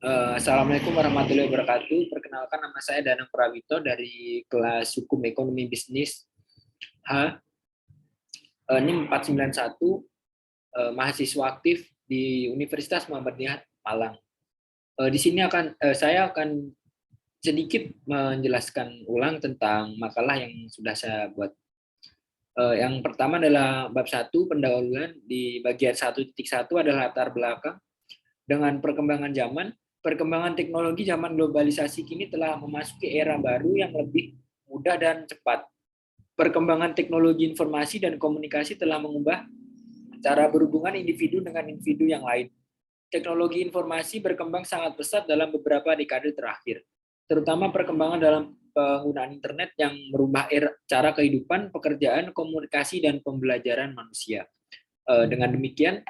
Assalamualaikum warahmatullahi wabarakatuh. Perkenalkan, nama saya Danang Prawito dari kelas Hukum Ekonomi Bisnis H. NIM 491, mahasiswa aktif di Universitas Muhammadiyah Malang. Di sini saya akan sedikit menjelaskan ulang tentang makalah yang sudah saya buat. Yang pertama adalah bab 1, pendahuluan. Di bagian 1.1 adalah latar belakang. Dengan perkembangan zaman, perkembangan teknologi zaman globalisasi kini telah memasuki era baru yang lebih mudah dan cepat. Perkembangan teknologi informasi dan komunikasi telah mengubah cara berhubungan individu dengan individu yang lain. Teknologi informasi berkembang sangat pesat dalam beberapa dekade terakhir, terutama perkembangan dalam penggunaan internet yang merubah cara kehidupan, pekerjaan, komunikasi, dan pembelajaran manusia. Dengan demikian,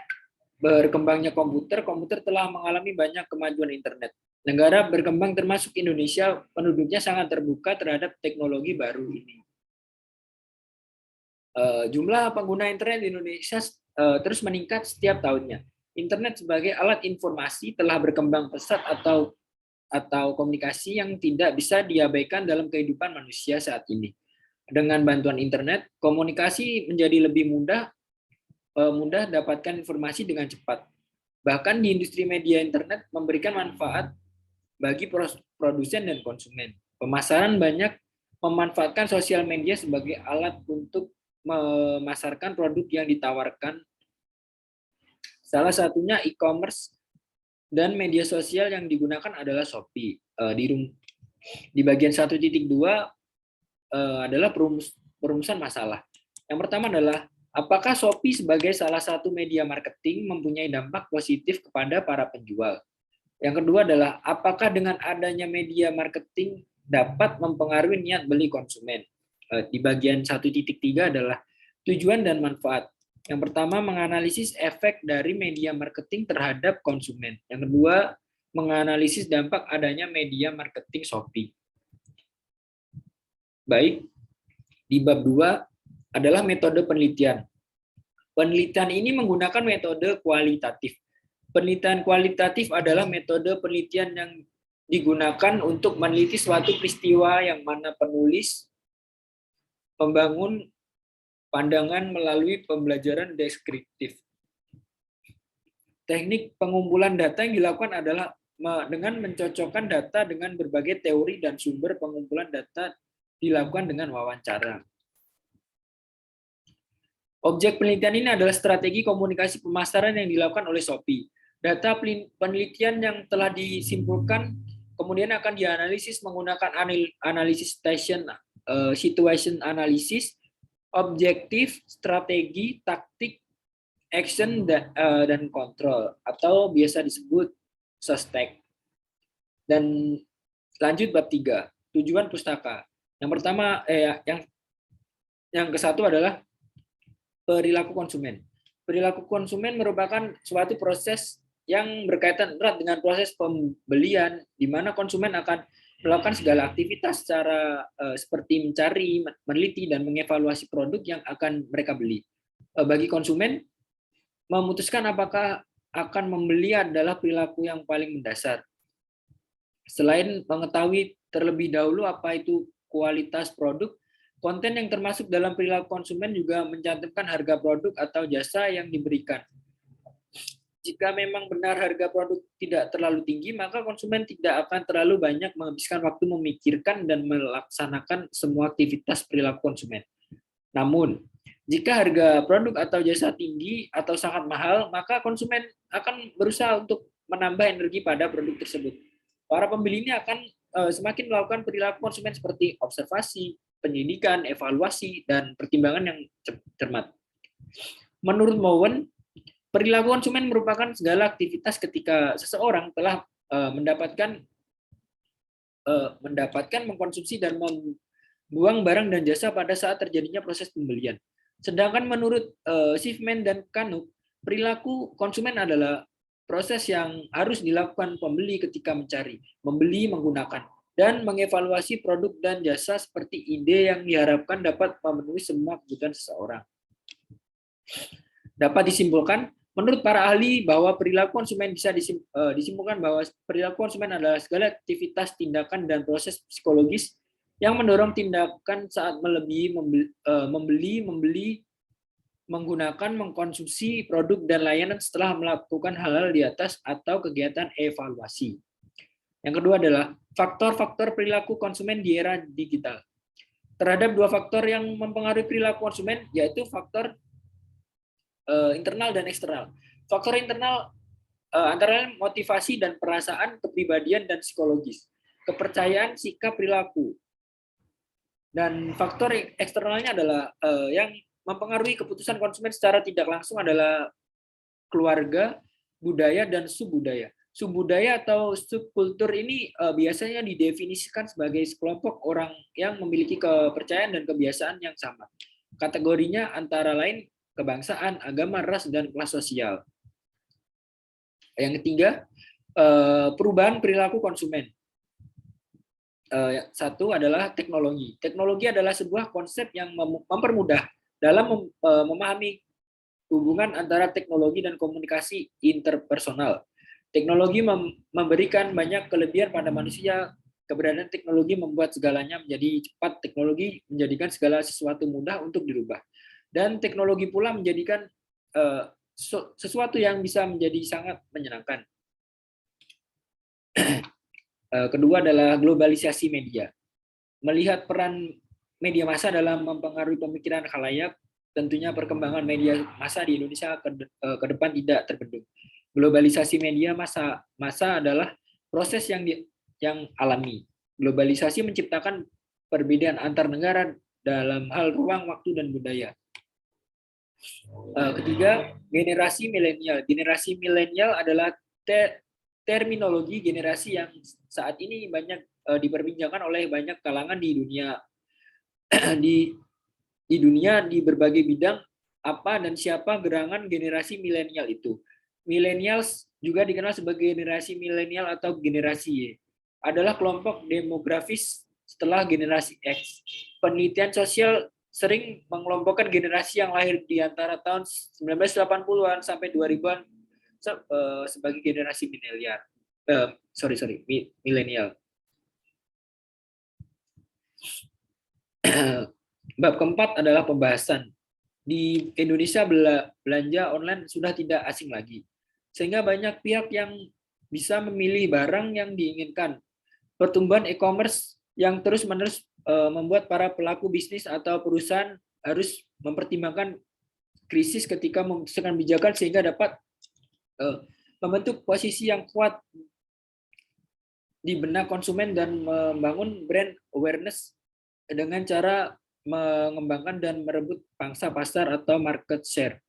berkembangnya komputer telah mengalami banyak kemajuan internet. Negara berkembang termasuk Indonesia, penduduknya sangat terbuka terhadap teknologi baru ini. Jumlah pengguna internet di Indonesia terus meningkat setiap tahunnya. Internet sebagai alat informasi telah berkembang pesat atau komunikasi yang tidak bisa diabaikan dalam kehidupan manusia saat ini. Dengan bantuan internet, komunikasi menjadi lebih mudah dapatkan informasi dengan cepat. Bahkan di industri media internet memberikan manfaat bagi produsen dan konsumen. Pemasaran banyak memanfaatkan sosial media sebagai alat untuk memasarkan produk yang ditawarkan. Salah satunya e-commerce dan media sosial yang digunakan adalah Shopee. Di bagian 1.2 adalah perumusan masalah. Yang pertama adalah, apakah Shopee sebagai salah satu media marketing mempunyai dampak positif kepada para penjual? Yang kedua adalah, apakah dengan adanya media marketing dapat mempengaruhi niat beli konsumen? Di bagian 1.3 adalah tujuan dan manfaat. Yang pertama, menganalisis efek dari media marketing terhadap konsumen. Yang kedua, menganalisis dampak adanya media marketing Shopee. Baik, di bab 2 adalah metode penelitian. Penelitian ini menggunakan metode kualitatif. Penelitian kualitatif adalah metode penelitian yang digunakan untuk meneliti suatu peristiwa yang mana penulis membangun pandangan melalui pembelajaran deskriptif. Teknik pengumpulan data yang dilakukan adalah dengan mencocokkan data dengan berbagai teori dan sumber pengumpulan data dilakukan dengan wawancara. Objek penelitian ini adalah strategi komunikasi pemasaran yang dilakukan oleh Shopee. Data penelitian yang telah disimpulkan kemudian akan dianalisis menggunakan analisis situation analysis, objektif, strategi, taktik, action, dan kontrol, atau biasa disebut SOSTEK. Dan lanjut bab 3, tujuan pustaka. Yang pertama, yang ke-1 adalah perilaku konsumen. Perilaku konsumen merupakan suatu proses yang berkaitan erat dengan proses pembelian, di mana konsumen akan melakukan segala aktivitas secara seperti mencari, meneliti, dan mengevaluasi produk yang akan mereka beli. Bagi konsumen, memutuskan apakah akan membeli adalah perilaku yang paling mendasar. Selain mengetahui terlebih dahulu apa itu kualitas produk, konten yang termasuk dalam perilaku konsumen juga mencantumkan harga produk atau jasa yang diberikan. Jika memang benar harga produk tidak terlalu tinggi, maka konsumen tidak akan terlalu banyak menghabiskan waktu memikirkan dan melaksanakan semua aktivitas perilaku konsumen. Namun, jika harga produk atau jasa tinggi atau sangat mahal, maka konsumen akan berusaha untuk menambah energi pada produk tersebut. Para pembeli ini akan semakin melakukan perilaku konsumen seperti observasi, penyidikan, evaluasi, dan pertimbangan yang cermat. Menurut Mowen, perilaku konsumen merupakan segala aktivitas ketika seseorang telah mendapatkan, mengkonsumsi, dan membuang barang dan jasa pada saat terjadinya proses pembelian. Sedangkan menurut Schiffman dan Kanuk, perilaku konsumen adalah proses yang harus dilakukan pembeli ketika mencari, membeli, menggunakan, dan mengevaluasi produk dan jasa seperti ide yang diharapkan dapat memenuhi semua kebutuhan seseorang. Dapat disimpulkan, Menurut para ahli bahwa perilaku konsumen bisa disimpulkan bahwa perilaku konsumen adalah segala aktivitas, tindakan, dan proses psikologis yang mendorong tindakan saat membeli, menggunakan, mengkonsumsi produk dan layanan setelah melakukan hal-hal di atas atau kegiatan evaluasi. Yang kedua adalah faktor-faktor perilaku konsumen di era digital. Terhadap dua faktor yang mempengaruhi perilaku konsumen, yaitu faktor internal dan eksternal. Faktor internal antara lain motivasi dan perasaan, kepribadian dan psikologis, kepercayaan, sikap, perilaku. Dan faktor eksternalnya adalah yang mempengaruhi keputusan konsumen secara tidak langsung adalah keluarga, budaya, dan subbudaya. Subbudaya atau subkultur ini biasanya didefinisikan sebagai sekelompok orang yang memiliki kepercayaan dan kebiasaan yang sama. Kategorinya antara lain kebangsaan, agama, ras, dan kelas sosial. Yang ketiga, perubahan perilaku konsumen. Satu adalah teknologi. Teknologi adalah sebuah konsep yang mempermudah dalam memahami hubungan antara teknologi dan komunikasi interpersonal. Teknologi memberikan banyak kelebihan pada manusia. Keberadaan teknologi membuat segalanya menjadi cepat. Teknologi menjadikan segala sesuatu mudah untuk dirubah. Dan teknologi pula menjadikan sesuatu yang bisa menjadi sangat menyenangkan. Kedua adalah globalisasi media. Melihat peran media massa dalam mempengaruhi pemikiran khalayak, tentunya perkembangan media massa di Indonesia ke depan tidak terbendung. Globalisasi media massa adalah proses yang alami. Globalisasi menciptakan perbedaan antar negara dalam hal ruang, waktu, dan budaya. Ketiga, generasi milenial. Generasi milenial adalah terminologi generasi yang saat ini banyak diperbincangkan oleh banyak kalangan di dunia di dunia di berbagai bidang. Apa dan siapa gerangan generasi milenial itu? Millennials juga dikenal sebagai generasi milenial atau generasi Y. Adalah kelompok demografis setelah generasi X. Penelitian sosial sering mengelompokkan generasi yang lahir di antara tahun 1980-an sampai 2000-an sebagai generasi milenial. Bab keempat adalah pembahasan. Di Indonesia belanja online sudah tidak asing lagi, sehingga banyak pihak yang bisa memilih barang yang diinginkan. Pertumbuhan e-commerce yang terus-menerus membuat para pelaku bisnis atau perusahaan harus mempertimbangkan krisis ketika memutuskan kebijakan sehingga dapat membentuk posisi yang kuat di benak konsumen dan membangun brand awareness dengan cara mengembangkan dan merebut pangsa pasar atau market share.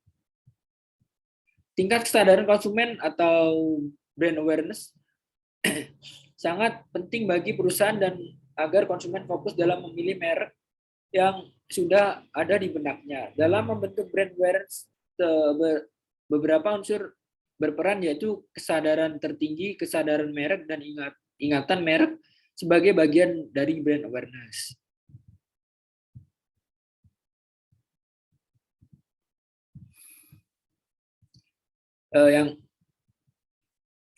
Tingkat kesadaran konsumen atau brand awareness sangat penting bagi perusahaan dan agar konsumen fokus dalam memilih merek yang sudah ada di benaknya. Dalam membentuk brand awareness, beberapa unsur berperan yaitu kesadaran tertinggi, kesadaran merek, dan ingatan merek sebagai bagian dari brand awareness. Yang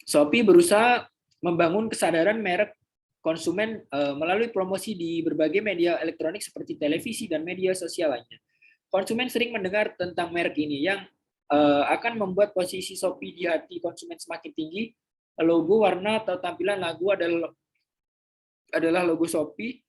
Shopee berusaha membangun kesadaran merek konsumen melalui promosi di berbagai media elektronik seperti televisi dan media sosial lainnya. Konsumen sering mendengar tentang merek ini yang akan membuat posisi Shopee di hati konsumen semakin tinggi. Logo, warna, atau tampilan lagu adalah logo Shopee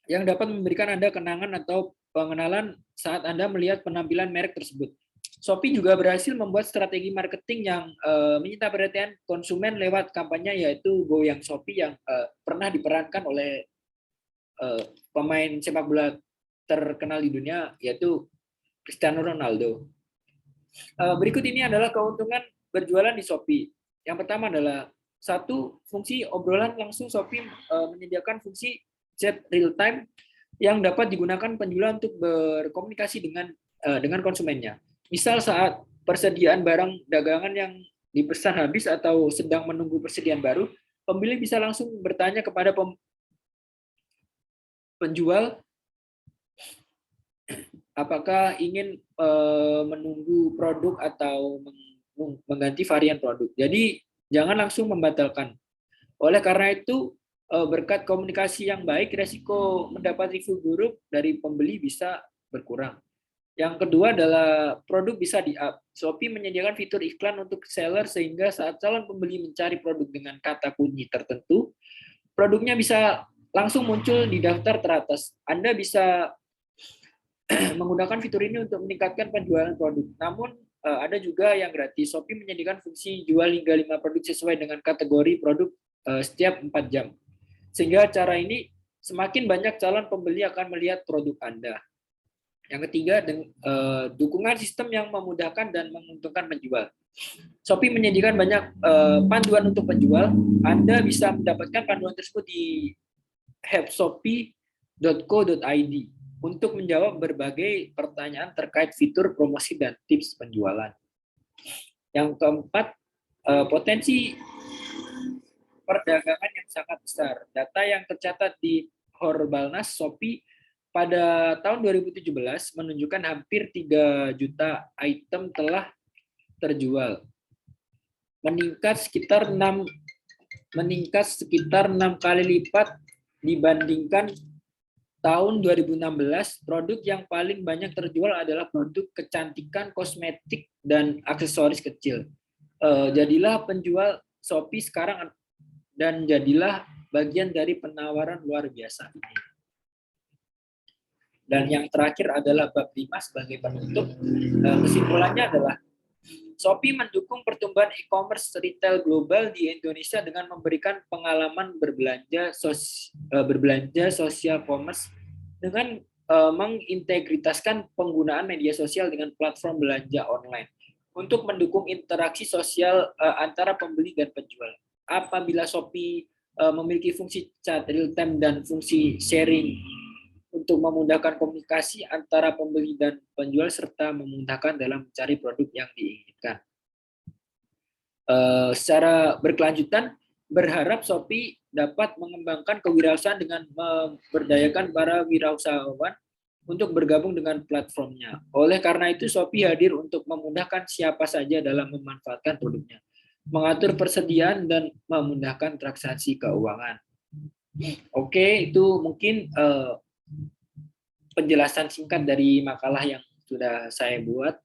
yang dapat memberikan Anda kenangan atau pengenalan saat Anda melihat penampilan merek tersebut. Shopee juga berhasil membuat strategi marketing yang menyita perhatian konsumen lewat kampanye yaitu Goyang Shopee yang pernah diperankan oleh pemain sepak bola terkenal di dunia yaitu Cristiano Ronaldo. Berikut ini adalah keuntungan berjualan di Shopee. Yang pertama adalah satu, fungsi obrolan langsung. Shopee menyediakan fungsi chat real time yang dapat digunakan penjual untuk berkomunikasi dengan konsumennya. Misal saat persediaan barang dagangan yang dipesan habis atau sedang menunggu persediaan baru, pembeli bisa langsung bertanya kepada penjual apakah ingin menunggu produk atau mengganti varian produk. Jadi jangan langsung membatalkan. Oleh karena itu, berkat komunikasi yang baik, resiko mendapat review buruk dari pembeli bisa berkurang. Yang kedua adalah produk bisa di-up. Shopee menyediakan fitur iklan untuk seller sehingga saat calon pembeli mencari produk dengan kata kunci tertentu, produknya bisa langsung muncul di daftar teratas. Anda bisa menggunakan fitur ini untuk meningkatkan penjualan produk. Namun ada juga yang gratis. Shopee menyediakan fungsi jual hingga 5 produk sesuai dengan kategori produk setiap 4 jam. Sehingga cara ini semakin banyak calon pembeli akan melihat produk Anda. Yang ketiga, dukungan sistem yang memudahkan dan menguntungkan penjual. Shopee menyediakan banyak panduan untuk penjual. Anda bisa mendapatkan panduan tersebut di helpshopee.co.id untuk menjawab berbagai pertanyaan terkait fitur promosi dan tips penjualan. Yang keempat, potensi perdagangan yang sangat besar. Data yang tercatat di Horbalnas Shopee pada tahun 2017 menunjukkan hampir 3 juta item telah terjual. Meningkat sekitar 6 kali lipat dibandingkan tahun 2016. Produk yang paling banyak terjual adalah produk kecantikan, kosmetik, dan aksesoris kecil. Jadilah penjual Shopee sekarang dan jadilah bagian dari penawaran luar biasa ini. Dan yang terakhir adalah bab 5 sebagai penutup. Kesimpulannya adalah Shopee mendukung pertumbuhan e-commerce retail global di Indonesia dengan memberikan pengalaman berbelanja social commerce dengan mengintegritaskan penggunaan media sosial dengan platform belanja online untuk mendukung interaksi sosial antara pembeli dan penjual. Apabila Shopee memiliki fungsi chat real time dan fungsi sharing untuk memudahkan komunikasi antara pembeli dan penjual serta memudahkan dalam mencari produk yang diinginkan. Secara berkelanjutan, berharap Shopee dapat mengembangkan kewirausahaan dengan memberdayakan para wirausahawan untuk bergabung dengan platformnya. Oleh karena itu, Shopee hadir untuk memudahkan siapa saja dalam memanfaatkan produknya, mengatur persediaan, dan memudahkan transaksi keuangan. Oke, itu mungkin penjelasan singkat dari makalah yang sudah saya buat.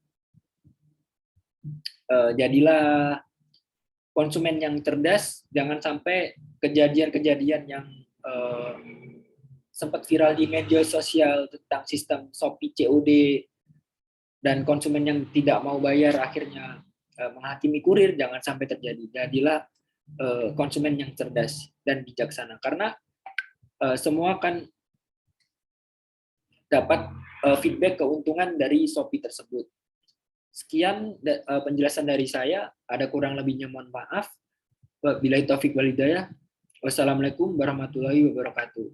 Jadilah konsumen yang cerdas, jangan sampai kejadian-kejadian yang sempat viral di media sosial tentang sistem Shopee COD dan konsumen yang tidak mau bayar akhirnya menghakimi kurir, jangan sampai terjadi. Jadilah konsumen yang cerdas dan bijaksana, karena semua akan dapat feedback keuntungan dari Shopee tersebut. Sekian penjelasan dari saya. Ada kurang lebihnya mohon maaf. Wabillahi taufik wal hidayah. Wassalamualaikum warahmatullahi wabarakatuh.